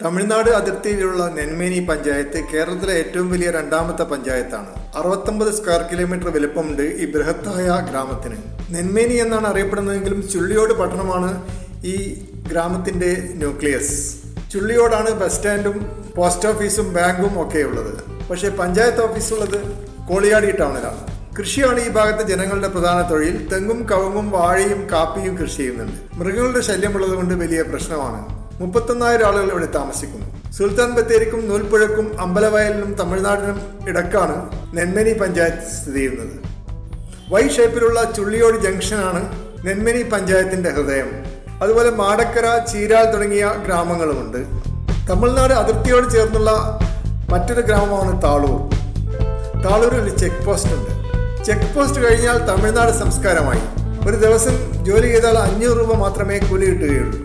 തമിഴ്നാട് അതിർത്തിയിലുള്ള നെന്മേനി പഞ്ചായത്ത് കേരളത്തിലെ ഏറ്റവും വലിയ രണ്ടാമത്തെ പഞ്ചായത്താണ്. 69 സ്ക്വയർ കിലോമീറ്റർ വലുപ്പമുണ്ട് ഈ ബൃഹത്തായ ഗ്രാമത്തിന്. നെന്മേനി എന്നാണ് അറിയപ്പെടുന്നതെങ്കിലും ചുള്ളിയോട് പട്ടണമാണ് ഈ ഗ്രാമത്തിന്റെ ന്യൂക്ലിയസ്. ചുള്ളിയോടാണ് ബസ് സ്റ്റാൻഡും പോസ്റ്റ് ഓഫീസും ബാങ്കും ഒക്കെ ഉള്ളത്. പക്ഷേ പഞ്ചായത്ത് ഓഫീസ് ഉള്ളത് കോളിയാടി ടൗണിലാണ്. കൃഷിയാണ് ഈ ഭാഗത്തെ ജനങ്ങളുടെ പ്രധാന തൊഴിൽ. തെങ്ങും കവുങ്ങും വാഴയും കാപ്പിയും കൃഷി ചെയ്യുന്നുണ്ട്. മൃഗങ്ങളുടെ ശല്യമുള്ളത് കൊണ്ട് വലിയ പ്രശ്നമാണ്. 39,000 ആളുകൾ ഇവിടെ താമസിക്കുന്നു. സുൽത്താൻ ബത്തേരിക്കും നൂൽപ്പുഴക്കും അമ്പലവയലിനും തമിഴ്നാടിനും ഇടക്കാണ് നെന്മേനി പഞ്ചായത്ത് സ്ഥിതി ചെയ്യുന്നത്. വൈ ഷേപ്പിലുള്ള ചുള്ളിയോട് ജംഗ്ഷനാണ് നെന്മേനി പഞ്ചായത്തിന്റെ ഹൃദയം. അതുപോലെ മാടക്കര, ചീരാൾ തുടങ്ങിയ ഗ്രാമങ്ങളുമുണ്ട്. തമിഴ്നാട് അതിർത്തിയോട് ചേർന്നുള്ള മറ്റൊരു ഗ്രാമമാണ് താളൂർ. താളൂരിൽ ഒരു ചെക്ക് പോസ്റ്റ് ഉണ്ട്. ചെക്ക് പോസ്റ്റ് കഴിഞ്ഞാൽ തമിഴ്നാട് സംസ്കാരമായി. ഒരു ദിവസം ജോലി ചെയ്താൽ 500 രൂപ മാത്രമേ കൂലി കിട്ടുകയുള്ളൂ.